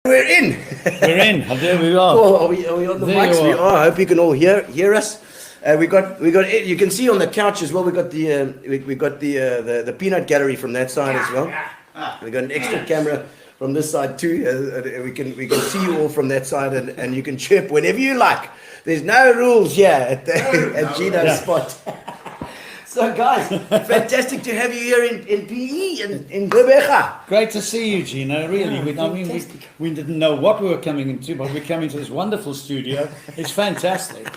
We're in. We're in. There we are. Oh, are we on the There mics? you We are. are. I hope you can all hear us. We got. You can see on the couch as well. We got the peanut gallery from that side as well. We got an extra camera from this side too. We can see you all from that side, and you can chirp whenever you like. There's no rules here at Gino's spot. So guys, fantastic to have you here in PE in Gqeberha. Great to see you, Gino. Really, we didn't know what we were coming into, but we're coming to this wonderful studio. It's fantastic.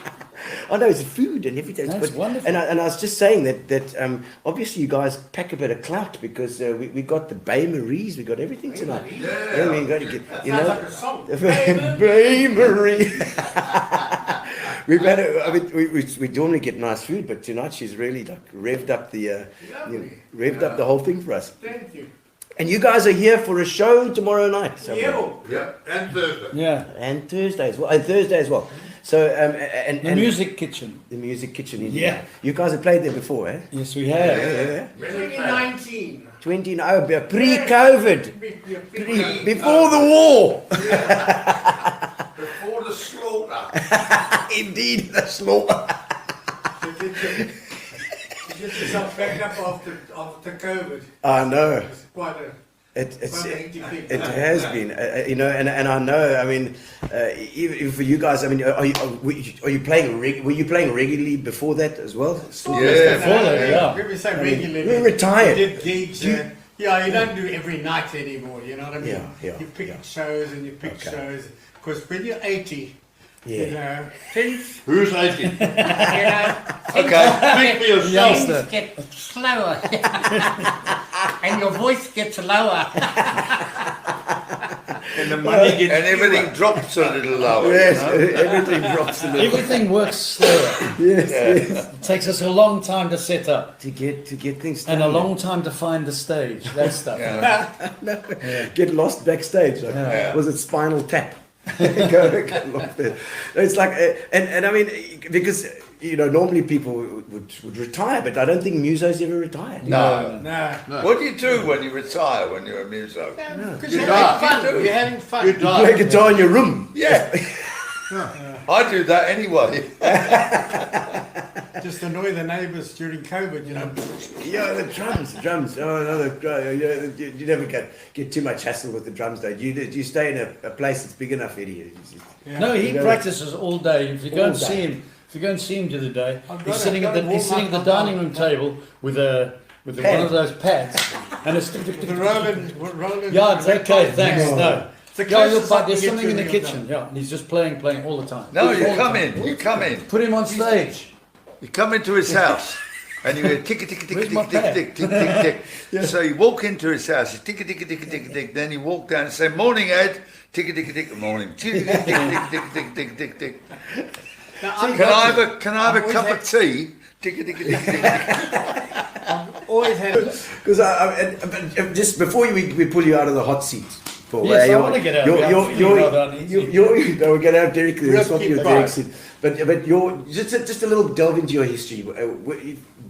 I know it's food and everything. That's wonderful. And I was just saying that obviously you guys pack a bit of clout because we got the Bay Maries, we got everything tonight. Yeah, we got to get Like a song. Bay Marie. We've had we normally get nice food, but tonight she's really like revved up the whole thing for us. Thank you. And you guys are here for a show tomorrow night. Yeah, and Thursday. Yeah. And Thursday as well. And Thursday as well. So and The Music Kitchen. the music kitchen. Yeah. You guys have played there before, eh? Yes, we have. Yeah. 2019. 20 pre-COVID, before the war. Before the slaughter. Indeed, the slaughter. Get yourself back up after COVID. I know. It's quite a It hectic thing. has been, and I know. I mean, even for you guys, I mean, are you playing? Were you playing regularly before that as well? Before that, yeah. When we say I mean, regularly, we're retired. we did gigs. Yeah, you don't do every night anymore. You know what I mean? Yeah, You pick yeah. shows and you pick shows because when you're 80, Yeah. you know, things. Who's 80? You know, Okay, speak for yourself. things get slower, and your voice gets lower. And the money gets and everything drops a little lower. Yes, You know? everything drops a little. Everything works slower. Yes, It takes us a long time to set up to get things and a done. long time to find the stage. That stuff. Yeah. Get lost backstage. Like, Yeah. Was it Spinal Tap? go lost there. It's like, and I mean, because normally people would retire, but I don't think musos ever retired. No. No, What do you do when you retire, when you're a muso? because You you're die. having fun. You're having fun. You You play die. guitar in your room. Yeah. I do that anyway. Just annoy the neighbours during COVID, you know. Yeah, the drums. Oh no, you never get too much hassle with the drums, though. You stay in a place that's big enough, Eddie. Yeah. No, he You know, practices all day. If you go all and see day. him, the other day, I've he's got sitting to at the warm dining up. room table with Pad. one of those pads, and it's The rolling. yeah, it's okay, thanks. Yeah. No, It's the yeah, closest I can there's get something to in the real kitchen. Yeah, and he's just playing all the time. No, you All the come time. in. You come in. Put him on stage. You come into his house. And you go tick tick tick Where's tick my tick pad? tick tick tick tick. So you walk into his house, you tick tick tick tick tick. Then you walk down and say, "Morning, Ed." Tick tick tick. Morning. Tick tick tick tick tick tick tick tick. Now, Can I have a cup of tea? Tick tick tick tick. always had. Because just before we pull you out of the hot seat, Paul, Yes, I wanna get out. I'm feeling rather uneasy. we're going to have Derek. We'll Swap keep you with quiet. Derek soon. But you're just a little delve into your history.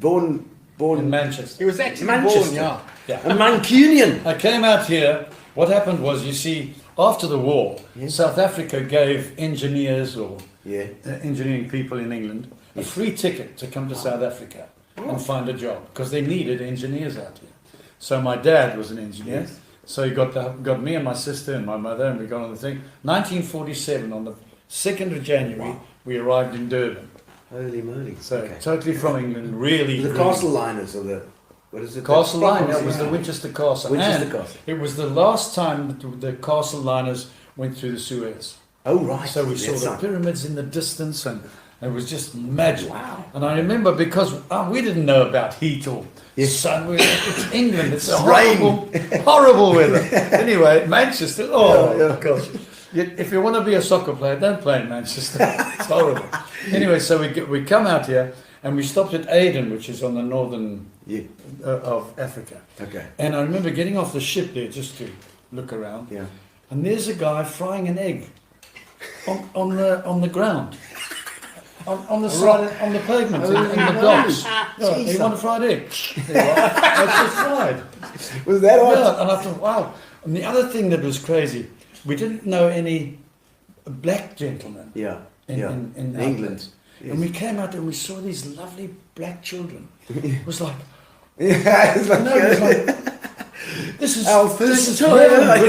Born In Manchester. He was actually Manchester. born, Yeah. a Mancunian. I came out here. What happened was, you see, after the war, South Africa gave engineers or Yeah. engineering people in England a free ticket to come to South Africa and find a job because they needed engineers out here. So my dad was an engineer. Yes. So he got me and my sister and my mother, and we got on the thing. 1947, on the 2nd of January, we arrived in Durban. Holy moly! So Okay. totally from England, really. The really- castle liners or the what is it? Castle The- Line, that was the Winchester Castle. Winchester And Castle. it was the last time that the castle liners went through the Suez. Oh right. So we saw That's the right. pyramids in the distance, and it was just magic. Wow. And I remember because we didn't know about heat or Yes. sun. It's England. It's a Rain. horrible weather. Anyway, Manchester. Oh Yeah, yeah. gosh. If you want to be a soccer player, don't play in Manchester. It's horrible. Anyway, so we come out here and we stopped at Aden, which is on the northern Yeah. of Africa. Okay. And I remember getting off the ship there just to look around. Yeah. And there's a guy frying an egg on the ground. On the side, on the pavement, in the docks. Yeah, you want a fried egg? It's just fried. Was that hot? Yeah, and I thought, wow. And the other thing that was crazy, we didn't know any black gentlemen Yeah. in England. England. Yes. And we came out and we saw these lovely black children. It was like, Yeah, it's like, no, it was like, this is Our this first is time. heaven.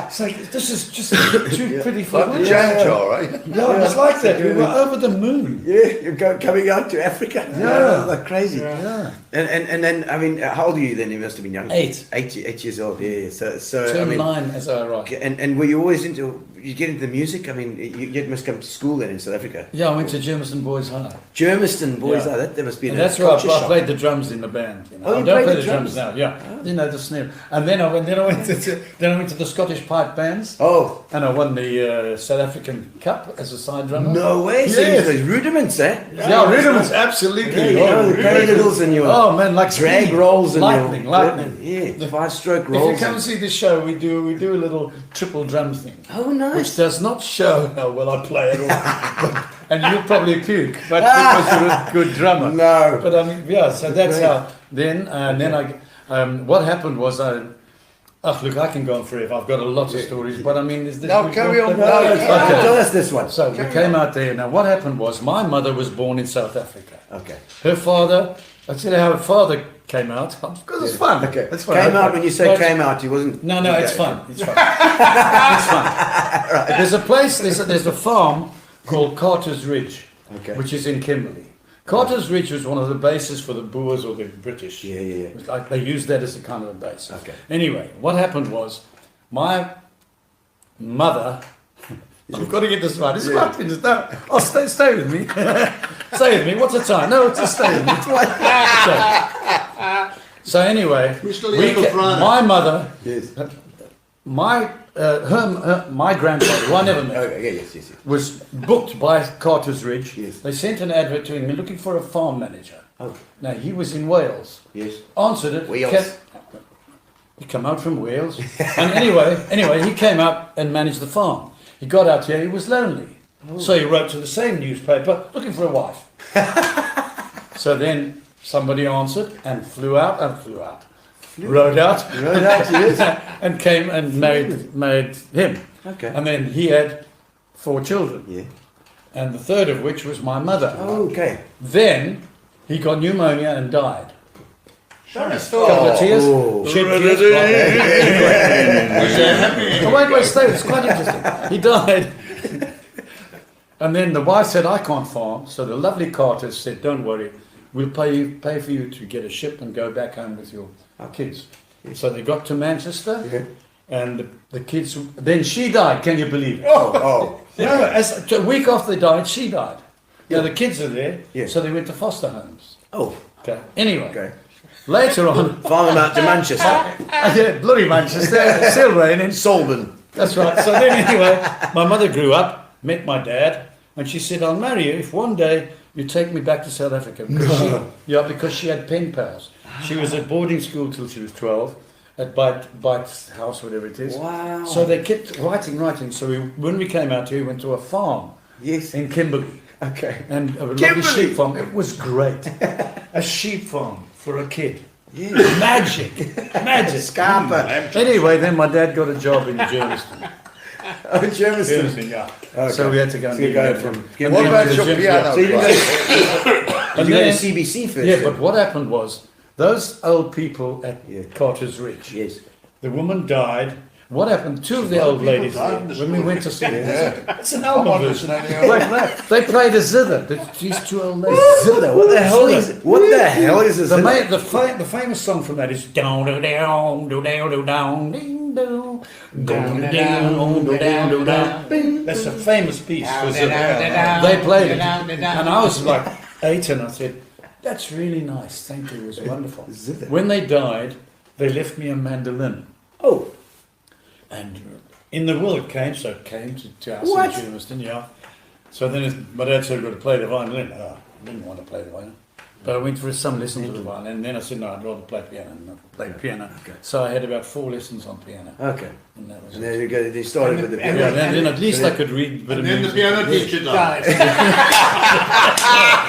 It's like this is just too pretty for Like the words. jam jar, right? Yeah, it was like that. We were over the moon. yeah, you're coming out to Africa. Yeah. Like crazy. Yeah. And then, I mean, how old are you then? You must have been young. 8. 8 years old, yeah. So I Turn mean, 9 as I arrived. and were you always you get into the music? I mean, you must come to school then in South Africa. Yeah, I went to Germiston Boys High. Germiston Boys, Yeah. that must be And a that's where I culture shock. played the drums in the band. You know. Oh, you I don't played play the the drums drums? now. Yeah, you know the snare. And then I went to the Scottish pipe bands, Oh, and I won the South African Cup as a side drummer. no way. So Yes. those rudiments, eh? Yeah, rhythms, absolutely. Yeah, the paradiddles and your Oh man, like drag speed. rolls and lightning, your lightning. Yeah, 5-stroke If you rolls. come and see the show, we do a little triple drum thing, Oh, which nice. does not show how well I play at all. And you'll probably puke, but because you're a good drummer. No. But I mean, yeah. So that's Great. how. Then what happened was look, I can go on forever. I've got a lot of stories, but I mean, is this? No, carry on. No, Okay. tell us this one. So we came out there. Now, what happened was my mother was born in South Africa. Okay. Her father. I'll tell you how her father came out because it's fun. Okay. It's fun. Came out when you say But- came out, he wasn't. No, okay. it's fun. It's fun. It's fun. There's a place. There's a farm called Carter's Ridge, Okay. which is in Kimberley. Carter's Ridge was one of the bases for the Boers or the British. Yeah. It was like they used that as a kind of a base. Okay. Anyway, what happened was my mother. I've got to get this right. It's right. No, oh, stay with me. Stay with me. What's the time? No, just stay with me. So anyway, my mother, Yes. my grandfather, who I never met, Okay. Yeah, yes. was booked by Carter's Ridge. Yes. They sent an advert to him looking for a farm manager. Oh, Now he was in Wales. yes. Answered it. Wales. He came out from Wales, and anyway, he came up and managed the farm. He got out here. He was lonely, so he wrote to the same newspaper looking for a wife. So then somebody answered and flew out, rode out, yes. and came and married him. Okay. And then he had 4 children, Yeah. and the third of which was my mother. Okay. Then he got pneumonia and died. Sorry, Couple of tears, Oh. shed tears. Wait, stay. It's quite interesting. He died, and then the wife said, "I can't farm." So the lovely Carters said, "Don't worry, we'll pay for you to get a ship and go back home with your kids." So they got to Manchester, Yeah. and the kids. Then she died. Can you believe it? Oh. No, a week after they died, she died. Yeah, the kids are there, Yeah. so they went to foster homes. Oh. Okay. Anyway, Okay. later on, Farm them out to Manchester. yeah, bloody Manchester, still raining. Solban. That's right. So then, anyway, my mother grew up, met my dad, and she said, "I'll marry you if one day you take me back to South Africa." Because she had pen pals. She was at boarding school till she was 12, at Bite's house, whatever it is. Wow. So they kept writing. So when we came out here, we went to a farm Yes. in Kimberley. Okay. And a lovely Kimberley! sheep farm. It was great. A sheep farm for a kid. Yes. Magic. Scarpa. Anyway, then my dad got a job in Germiston. Oh, Germiston. Yeah. Okay. So we had to go and So you do go that. from And What then about to your Germiston. piano So you didn't class? go, And you go to then- CBC first? Yeah, then? but what happened was those old people at Yeah. Carter's Ridge. Yes. The woman died. What happened? 2 of the old ladies there, when we went to see them. It's an album version. They played a zither. These 2 old ladies. Zither. What the hell is? What the hell is this? The famous song from that is down do down do down do down ding do down do down do down do down. That's a famous piece for zither. They played it, and I was like 8, and I said, "That's really nice. Thank you. It was wonderful." Zither. When they died, they left me a mandolin. Oh. And in the will it came to us What? in Germiston, yeah. So then my dad said, "We've got to play the violin." I didn't want to play the violin. But I went for some lessons with the violin, and then I said, no, I'd rather play piano than not play piano. So I had about 4 lessons on piano. Okay. And that was And it. there you go. They started with the Yeah, piano. then at least I could read a bit of And then the music. piano teacher died.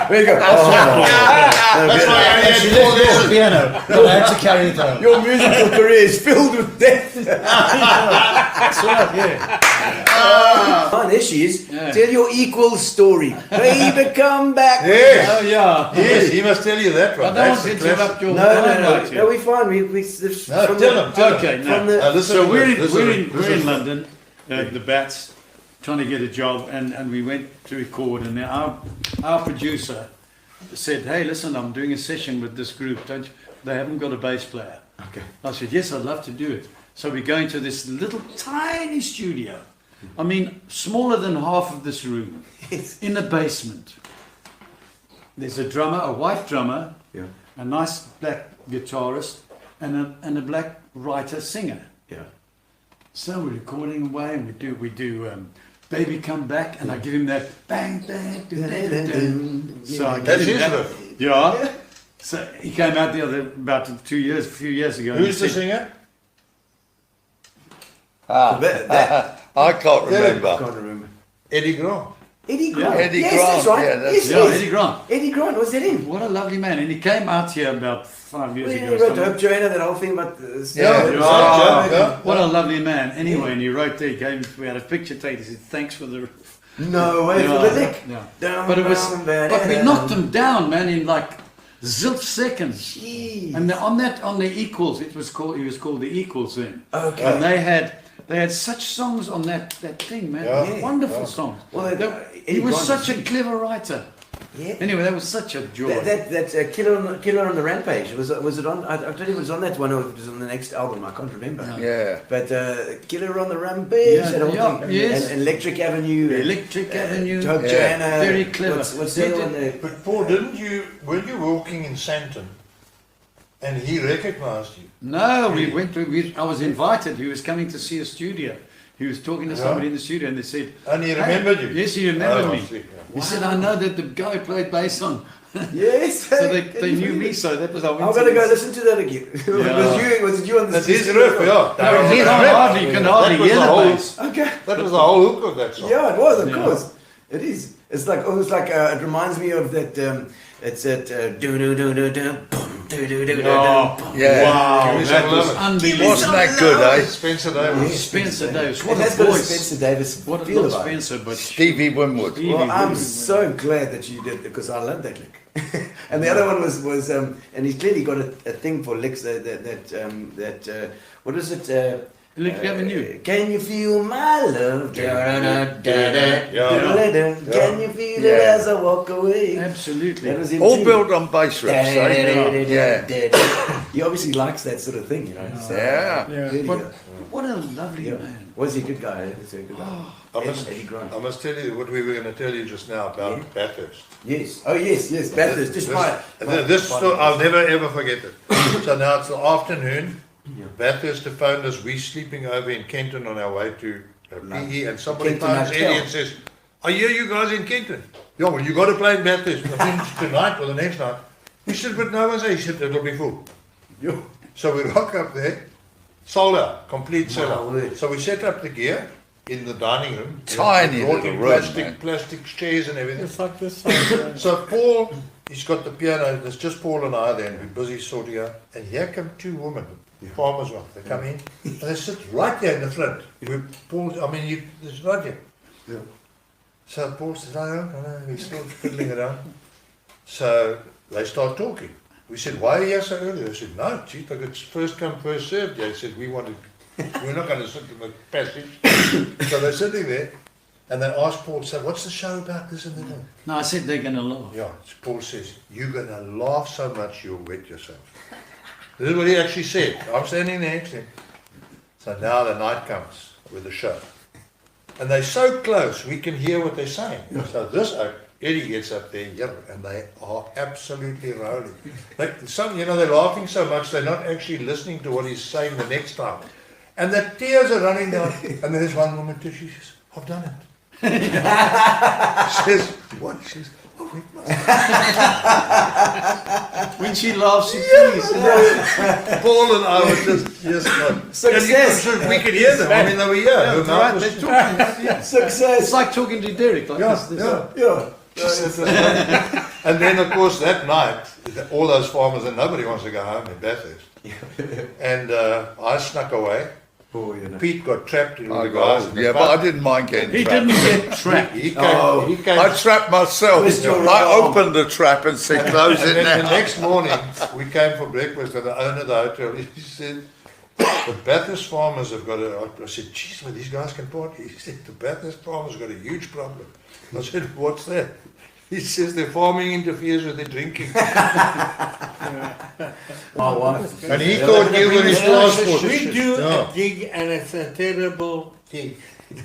There you go. That's why I only had She 4 left the lessons. piano, but I had to carry it home. Your musical career is filled with death. That's right, yeah. Oh, there she is. Yeah. Tell your equal story. Baby, come back. Yes. Oh, yeah. Yes, he must tell you that I one. don't want That's to the interrupt classic. your No, limelight here. we're fine. We No, from tell the, him, tell him. Okay, from now. the, Listen So to we're this, in, listen we're to in, this. we're in London, the Bats, trying to get a job, and we went to record, and our producer said, hey, listen, I'm doing a session with this group, don't you? They haven't got a bass player. Okay. I said, yes, I'd love to do it. So we go into this little tiny studio. I mean, smaller than half of this room, in the basement. There's a drummer, a white drummer, Yeah. a nice black guitarist, and a black writer singer. Yeah. So we're recording away, and we do "Baby Come Back," and I give him that bang bang. So I give That's him his that. riff. Yeah. So he came out the other about a few years ago. and Who's he the said, singer? That, I can't I remember. can't remember. Eddie Grant. Eddie Grant. Eddie yes, Grant, that's right. yeah, that's yes, Yeah, yes. Eddie Grant. Eddie Grant, was that him? What a lovely man, and he came out here about 5 years Well, ago. he or wrote something. Hope Joanna, that whole thing about the Yeah. Oh, what a lovely man. Anyway, and he wrote there, we had a picture taken, he said, thanks for the... No way for the lick. Yeah. Down, But it was, down, but we down. knocked him down, man, in like zilch seconds. Jeez. And on the Equals, he was called the Equals then. Okay. And they had such songs on that thing, man. Yeah. Wonderful songs. Well, He Eddie was Grant such is- a clever writer. Yeah. Anyway, that was such a joy. That Killer on the Rampage, was it on? I don't know if it was on that one or if it was on the next album, I can't remember. Yeah. But Killer on the Rampage, Yeah, that whole yeah, thing. yes. And Electric Avenue. Electric Avenue. Hope Yeah. Joanna. Very clever. What's the other one there? But Paul, were you walking in Santon and he recognized you? No, I was invited. He was coming to see a studio. He was talking to somebody in the studio, and they said, And he remembered you? Yes, he remembered Oh, I me. see, yeah. He said, I know that the guy played bass on. Yes. So they knew me, so that was our I'm going to go listen to that again. was it you on the That's his riff, yeah. No, you can hardly That was hear the the whole- bass. Okay. That was the whole hook of that song. Yeah, it was, of Yeah. course. It is. It's like almost like it reminds me of that. It's that do do do do do boom do do do do Oh, boom. Yeah. Wow, Give me that some was love. unbelievable. Wasn't that good, eh? Spencer Davis. Spencer Davis, It what has a got a voice. Spencer Davis What a feel not about it. Spencer, but Stevie Winwood. Stevie Well, I'm Winwood. so glad that you did because I love that lick. And the other one was and he's clearly got a thing for licks what is it? Electric Avenue. Can you feel my love? Yeah. Can you feel it Yeah. as I walk away? Absolutely. That was him All too. built on bass riffs, eh? Yeah. He obviously likes that sort of thing, you know. So, Yeah. really But good. what a lovely Yeah. man. Was he a good guy? Was he a good guy? I must, Eddie Grant. I must tell you what we were going to tell you just now about Yeah. Bathurst. Yes. Oh yes, yes. Bathurst. Just This story, I'll never ever forget it. So now it's the afternoon. Yeah. Bathurst phoned us. We're sleeping over in Kenton on our way to PE, and somebody Kenton phones Hotel. Eddie and says, "I hear you guys in Kenton." Yeah, well, you got to play in Bathurst. I think tonight or the next night. He said, "But no one's there." He said, "It'll be full." Yo. So we rock up there, sold out, complete My sellout. word. So we set up the gear in the dining room. Tiny brought little in room, man. plastic chairs and everything. It's like this size. So Paul, he's got the piano. There's just Paul and I there, and we're busy sorting out. And here come two women, farmers' wife. They come in and they sit right there in the front. With Paul, it's right here. Yeah. So Paul says, "I know, he's still fiddling around." So they start talking. We said, "Why are you here so early?" They said, "No, chief, like it's first come, first served." They said, we're not going to sit in the passage." So they're sitting there, and they asked Paul, "So what's the show about, this and that?" No, I said they're going to laugh. Yeah, Paul says, "You're going to laugh so much you'll wet yourself." This is what he actually said. I'm standing next to him. So now the night comes with the show. And they're so close, we can hear what they're saying. So Eddie gets up there, and they are absolutely rolling. They're laughing so much, they're not actually listening to what he's saying the next time. And the tears are running down. And there's one woman, she says, "I've done it." She says, "What?" She says, When she laughs, she please. Paul and I were just like, Success. and we could hear them. I mean, they were here. Yeah, Her that's right. mouth They're was- talking. Success. It's like talking to Derek. Like Yeah, this. yeah. Yeah. And then, of course, that night, all those farmers, and nobody wants to go home in Bathurst. And I snuck away. Oh, you know. Pete got trapped in I the guys. got, yeah, but I didn't mind getting He trapped. didn't get trapped. He came. Oh. He came. I trapped myself. Twist your I arm. opened the trap and said, close And it then the now. next morning, we came for breakfast, and the owner of the hotel, he said, the Bathurst farmers have got a... I said, geez, well, these guys can party. He said, the Bathurst farmers have got a huge problem. I said, what's that? He says, their farming interferes with their drinking. Oh, wow. And he thought you were his passport. We do Yeah. a gig and it's a terrible gig.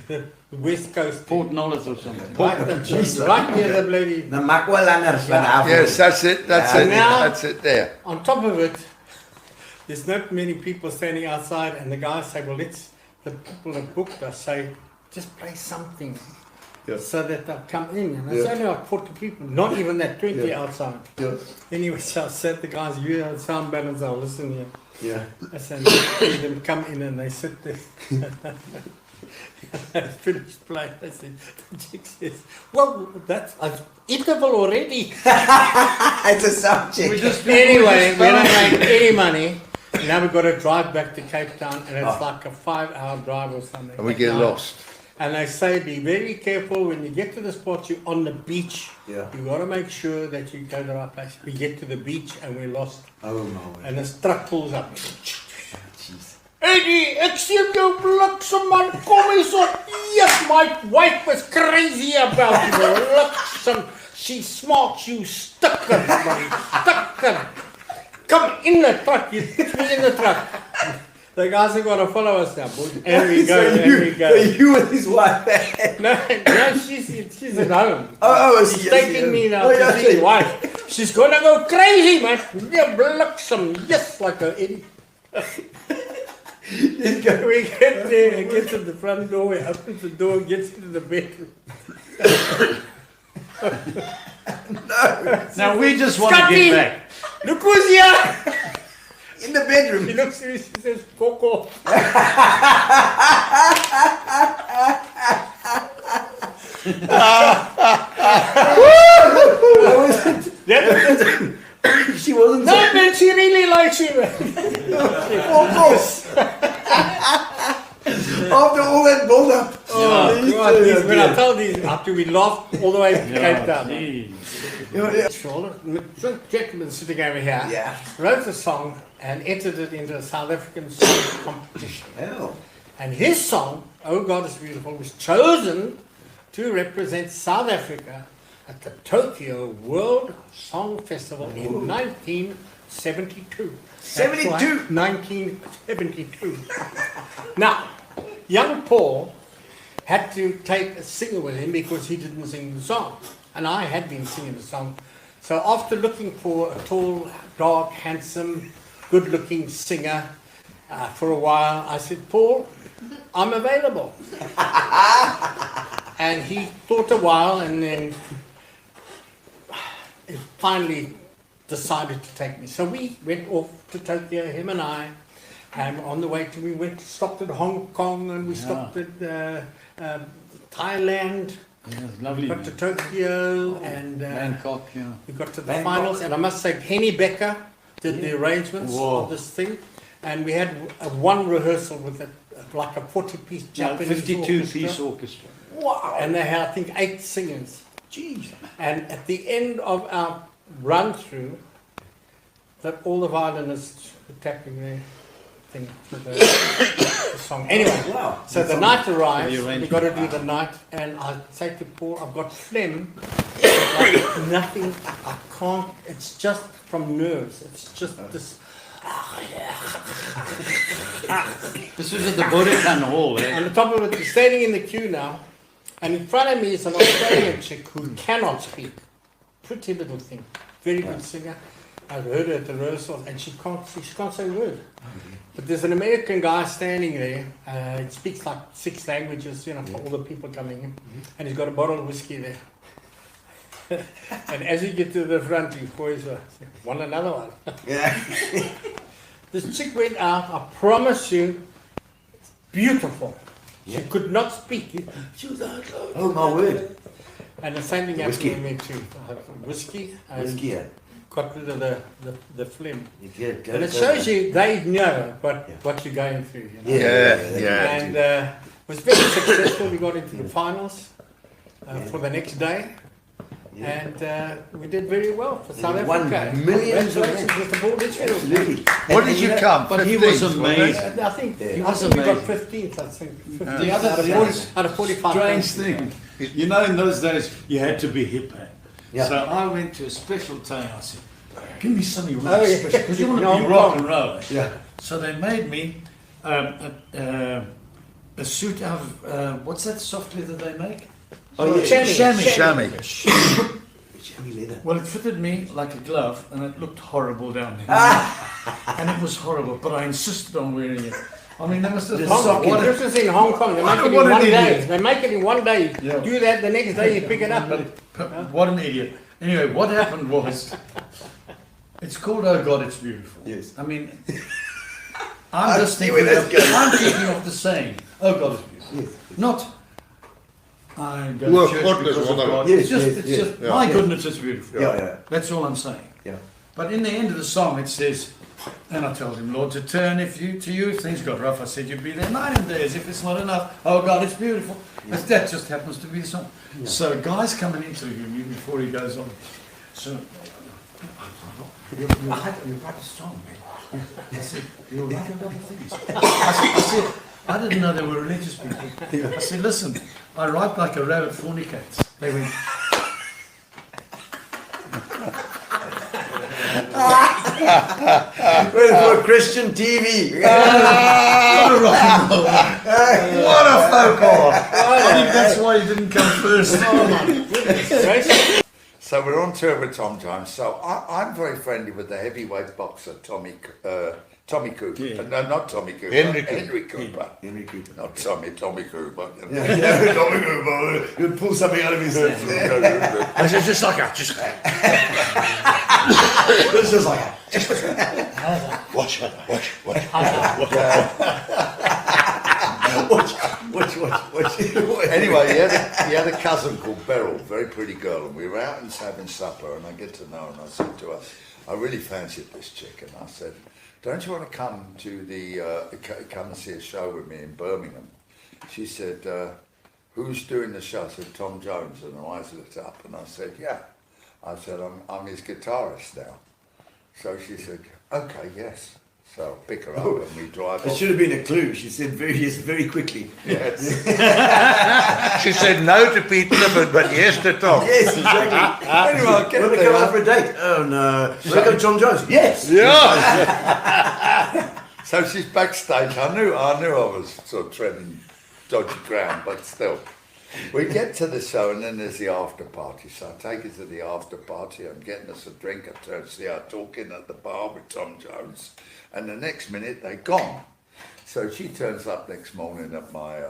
The West Coast. Port Knowledge or something. Right near the bloody. The Makwalanders van Afrika. Yes, that's it. That's Yeah. it. Now- That's it there. On top of it, there's not many people standing outside, and the guys say, well, the people that booked us say, just play something. Yeah. So that they'll come in. And Yeah. it's only like 40 people, not even that, 20 Yeah. outside. Yeah. Anyway, so I said, the guys, you have sound balance, I'll listen here. Yeah. I said, let them come in and they sit there. I finished playing. I said, the chick says, well, that's an interval already. It's a sound check. Anyway, we don't make any money. Now we've got to drive back to Cape Town, and it's like a 5-hour drive or something. And we get lost. And they say, be very careful when you get to the spot, you're on the beach. Yeah. You got to make sure that you go to the right place. We get to the beach and we're lost. Oh, my word. And this truck pulls up. Jeez. Eddie, ek sien jou bliksem man, kom hier so. Yes, my wife was crazy about you. Bliksem, she smart, you sticker, man, sticker. Come in the truck, you three in the truck. The guys are going to follow us now, boy. And we go, So and we so go. you with his wife. No, she's at home. Oh, She's yes, taking yes. me now Oh, to yeah, see okay. his wife. She's going to go crazy, man. Yeah, bliksem, yes, like a Eddie. Just go. We get there and get to the front door, we open the door, gets into the bedroom. Now we just want to Scotty! get back. Look who's here! In the bedroom. He looks at me, she says, Coco. She wasn't No, man, she really likes you, man. Of course. After all that build up. Oh, God, these, when I tell these, after we laughed all the way to Cape Town. Yeah. Shoulder, gentleman sitting over here, Yeah. wrote a song and entered it into a South African song competition. Hell. And his song, Oh God is Beautiful, was chosen to represent South Africa at the Tokyo World Song Festival in 1972. That's 72? right, 1972. Now, young Paul had to take a singer with him because he didn't sing the song. And I had been singing the song. So after looking for a tall, dark, handsome, good-looking singer for a while, I said, Paul, I'm available. And he thought a while and then finally decided to take me. So we went off to Tokyo, him and I. And on the way to, we stopped at Hong Kong and we stopped at Thailand. Yeah, lovely. Got to Tokyo and Bangkok, yeah. we got to the Bangkok. finals. And I must say, Henny Becker did the arrangements Whoa. of this thing. And we had one rehearsal with like a 40-piece Japanese 52-piece orchestra. Wow. And they had, I think, 8 singers. Jeez. And at the end of our run-through, that all the violinists were tapping their thing for the song. Anyway, Wow. so the night arrives, The we've got to do the night, and I say to Paul, I've got phlegm, like nothing, I can't, it's just from nerves, it's just this. This was at the Budokan Hall, eh? On the top of it, we're standing in the queue now, and in front of me is an Australian chick who cannot speak. Pretty little thing, very good singer. I've heard her at the rehearsal, and she can't say a word. But there's an American guy standing there. He speaks like 6 languages, you know, for all the people coming in, and he's got a bottle of whiskey there. And as you get to the front, you always want another one. Yeah. This chick went out, I promise you, beautiful. She could not speak. She was like, Oh my word. and the same thing happened Whiskey. to me too. I had whiskey and Whiskey, yeah. got rid of the phlegm. You get- And it shows you they know what you're going through. You know? Yeah. And it was very successful. We got into the finals for the next day. And we did very well for South won Africa. millions of Congratulations, Mr. Paul Ditchfield. Absolutely. What did you come? But he was 15th, wasn't it? amazing. I think Yeah. we was got amazing. 15th, I think. The other Out of 45 strange countries. thing, you know, in those days you had to be hip. Eh? Yeah. So I went to a special town. I said, "Give me something really Oh, yeah. special because you want No, to be rock and roll." Eh? Yeah. So they made me a suit out of what's that soft leather they make? Oh, yeah. Chamois. Chamois. Chamois leather. Well, it fitted me like a glove, and it looked horrible down there. And it was horrible, but I insisted on wearing it. I mean, there was this sock in. This is in Hong Kong. They make it in What an one day. idiot. They make it in one day. Yeah. Do that, the next day you pick it up. What an idiot. Anyway, what happened was, it's called Oh God, It's Beautiful. Yes. I mean, I'm just see thinking where that's going. I'm thinking of the saying, Oh God, It's Beautiful. Yes. Not, I go Work, to church goodness, because of whatever. God. Yes, It's just, yes, it's yes. just my goodness, it's beautiful. Yeah, yeah. That's all I'm saying. Yeah. But in the end of the song, it says, and I told him, Lord, to turn if things got rough. I said, you'd be there night and days if it's not enough. Oh God, it's beautiful. But that just happens to be the song. So guys come and interview me before he goes on. So, you write a song, man. I said, you'll write a lot of things. I said, I didn't know they were religious people. I said, listen, I write like a rabbit fornicates. They went, For Christian TV. what a folk I think that's why you didn't come first. So we're on tour with Tom Jones. So I'm very friendly with the heavyweight boxer Tommy Cooper. Yeah. No, not Tommy Cooper. Henry Cooper. Henry Cooper. Not Tommy Cooper. You know. Yeah, Tommy Cooper. You'd pull something out of his head. I said, just like This is like watch. watch. Anyway, he had a cousin called Beryl, very pretty girl, and we were out and having supper, and I get to know her, and I said to her, I really fancied this chick, and I said, don't you want to come to come and see a show with me in Birmingham? She said, who's doing the show? I said, Tom Jones, and her eyes lit up, and I said, yeah. I said, I'm his guitarist now. So she said, okay, yes. So I'll pick her up and we drive It off. should have been a clue. She said very quickly. Yes. She said no to Pete Clifford, but yes to Tom. Yes, exactly. Anyway, I'll get want to there. come out for a date? Oh no. Look at John Jones. Yes. Yeah. So she's backstage. I knew I was sort of treading dodgy ground, but still. We get to the show and then there's the after party. So I take her to the after party. I'm getting us a drink. I turn to see her talking at the bar with Tom Jones. And the next minute they're gone. So she turns up next morning at my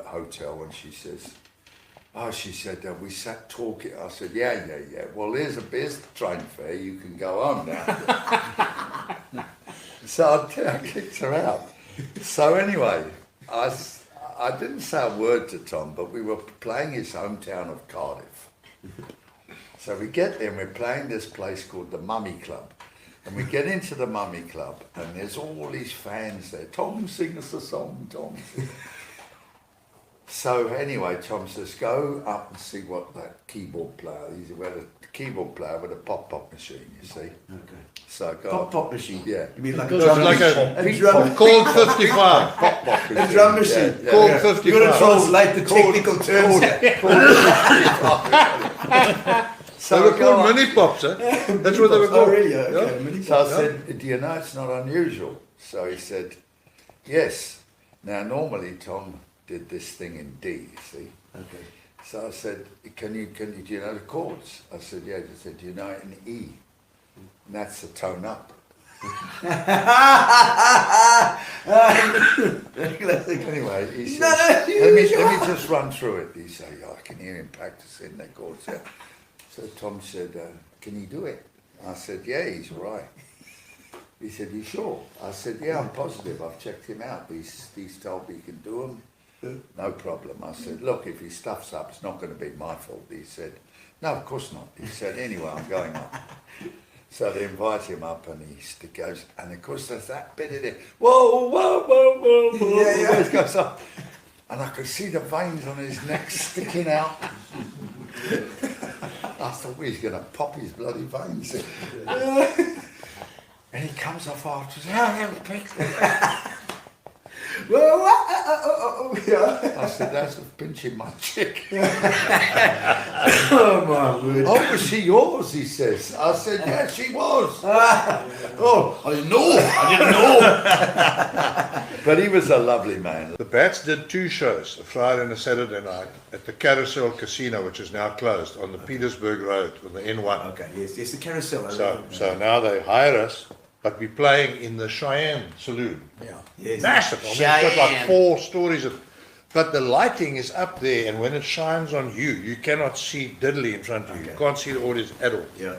hotel and she says, she said, we sat talking. I said, yeah. Well, here's a train fare. You can go home now. So I kicked her out. So anyway, I didn't say a word to Tom, but we were playing his hometown of Cardiff. So we get there and we're playing this place called the Mummy Club. And we get into the Mummy Club and there's all these fans there. Tom, sing us a song, Tom. So anyway, Tom says, go up and see what that keyboard player, he's a keyboard player with a pop machine, you see. Okay. So I go Pop machine. Yeah. You mean like It's a drum like machine? a drum called 55. Pop machine. A drum machine. Yeah, Called yeah. 55. You got to translate the technical terms. So They were I go called up. mini pops, eh? That's what they were Oh, called. really? Okay. Mini So I pop. said, do you know it's not unusual? So he said, yes. Now normally Tom did this thing in D, you see. Okay. So I said, do you know the chords? I said, yeah. He said, do you know it in E? And that's the tone up. Anyway, he says, let me just run through it. He said, I can hear him practicing that chord. So Tom said, can you do it? I said, yeah, he's all right. He said, you sure? I said, yeah, I'm positive. I've checked him out. He's told me he can do them. No problem. I said, look, if he stuffs up, it's not going to be my fault. He said, no, of course not. He said, anyway, I'm going up. So they invite him up and he goes, and of course there's that bit in it. Whoa, whoa, whoa, whoa, whoa. Yeah. He goes up. And I could see the veins on his neck sticking out. I thought, well, he's going to pop his bloody veins in. And he comes off afterwards. Yeah. I said, that's pinching my chick. Oh my word. Oh, was she yours? He says. I said, yeah, she was. Oh, I didn't know. But he was a lovely man. The Bats did 2 shows, a Friday and a Saturday night, at the Carousel Casino, which is now closed, on the Petersburg Road, on the N1. Okay, yes, the carousel. So now they hire us, but we're playing in the Cheyenne Saloon. Yeah. yes. Massive. I mean, it's got like 4 stories of, but the lighting is up there, and when it shines on you, you cannot see diddly in front of you. You can't see the audience at all. Yeah,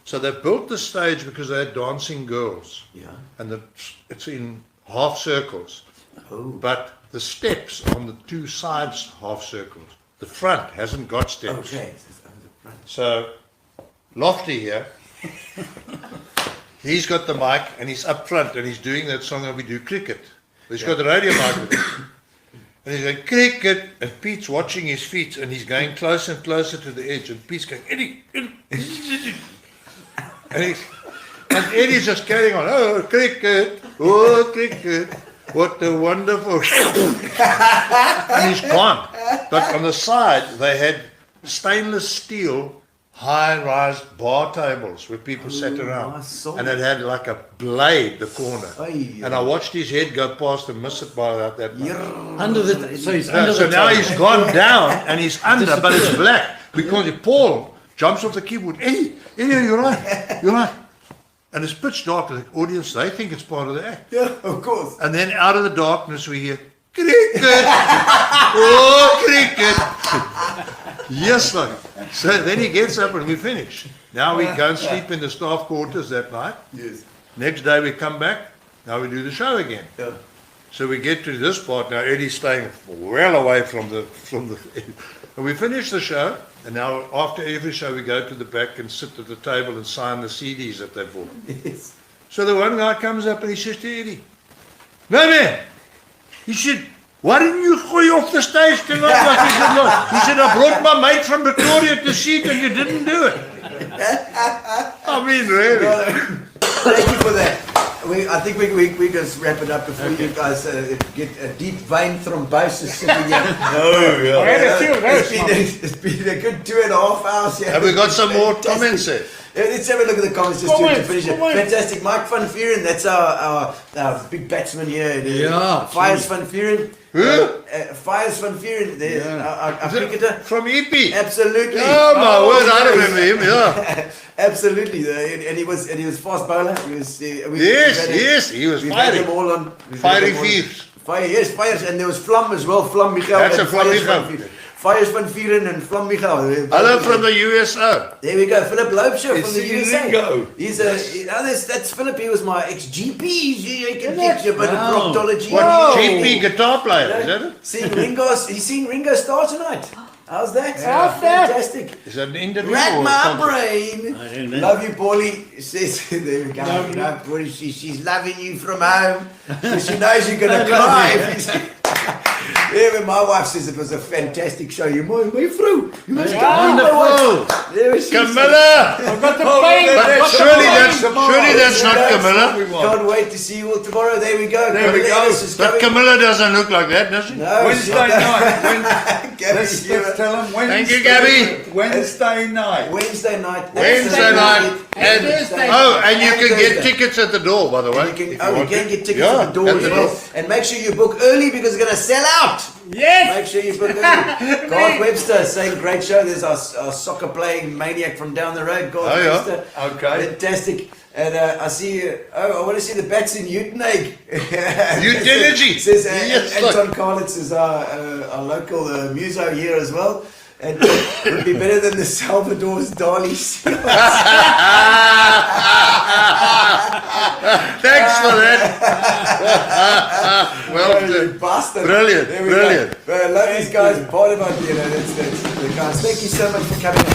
So they built the stage because they had dancing girls, yeah. and it's in half circles. Oh, But the steps on the 2 sides half circles. The front hasn't got steps. okay. So Lofty here, he's got the mic and he's up front and he's doing that song that we do, Cricket. He's got the radio mic with him. And he's going, Cricket, and Pete's watching his feet and he's going closer and closer to the edge, and Pete's going, Eddie, Eddie. And Eddie's just carrying on, oh, cricket, what a wonderful and he's gone. But on the side they had stainless steel high-rise bar tables where people sat around, I saw and it had like a blade the corner. Aye. And I watched his head go past and miss it by about that much. Under the, so he's under So the now table. he's gone down and he's under, but it's black because Paul jumps off the keyboard. Eddie, you're right, you're right. And it's pitch dark. The audience, they think it's part of the act. Yeah, of course. And then out of the darkness we hear, cricket! Oh, cricket! Yes, sir. So then he gets up and we finish. Now we go and sleep in the staff quarters that night. Yes. Next day we come back. Now we do the show again. Yeah. So we get to this part. Now Eddie's staying well away from the. And we finish the show. And now after every show we go to the back and sit at the table and sign the CDs that they bought. Yes. So the one guy comes up and he says to Eddie, "No man," he said, "why didn't you go off the stage tonight like you did last?" He said, "I brought my mate from Victoria to see it and you didn't do it." I mean, really. Thank you for that. I think we can wrap it up before you guys get a deep vein thrombosis sitting here. I had a few of those, It's been a good 2.5 hours here. Have we got some more comments there? Yeah, let's have a look at the comments just to finish it. Comments. Fantastic. Mike Van Vuren, that's our big batsman here. Yeah, Fires Van Vuren. Who? Fires Van Vuren, our cricketer. From EP. Absolutely. Oh my word, I remember him, yeah. Absolutely. And he was fast bowler. He was, Yes, he was we've had firing. them all on. Firing Thurs. Fires, and there was Vlam as well. Vlam Michael. That's and a Vlam Fires Michael. Van Vuren. Fires Van Vuren and Vlam Michael. Hello from the USO. There we go, Philip Loebscher Is from the he USA. Ringo? He's that's Philip. He was my ex-GP. He can teach you a bit of Wow. proctology. What, GP guitar player, is that it? He's seeing Ringo Starr tonight. How's that? How's that? Fantastic. Is that an interview? Rack or my something? brain. I don't know. Love you, Paulie. Says there we go. You know, Paulie, she's loving you from home. But she knows you're gonna cry. Yeah, but my wife says it was a fantastic show. You my through. You must go. Wonderful. There she is. Camilla! I've got the pain. But surely that's not Camilla. Can't wait to see you all tomorrow. There we go. There we go. But Camilla doesn't look like that, does she? No, Wednesday night. Gabby, Let's tell them Wednesday. Thank you, Gabby. Wednesday night. Wednesday night. Wednesday night. And, Thursday. oh, and you And can get Thursday. tickets at the door, by the way. And you if can, want you can to. get tickets Yeah, at the door at as the well. door. And make sure you book early because it's going to sell out. Yes. Make sure you book early. Garth Webster saying great show. There's our soccer playing maniac from down the road, Garth Oh, yeah. Webster. Okay. Fantastic. And I see, I want to see the bats in Utenegg. Youth energy. Says Yes, Anton Karlitz is our local muso here as well. And would be better than the Salvador's Dali seals. Thanks for that. Well You done. bastard. Brilliant, There we brilliant. go. Well, I love these guys. Part about, that's the guys. Thank you so much for coming.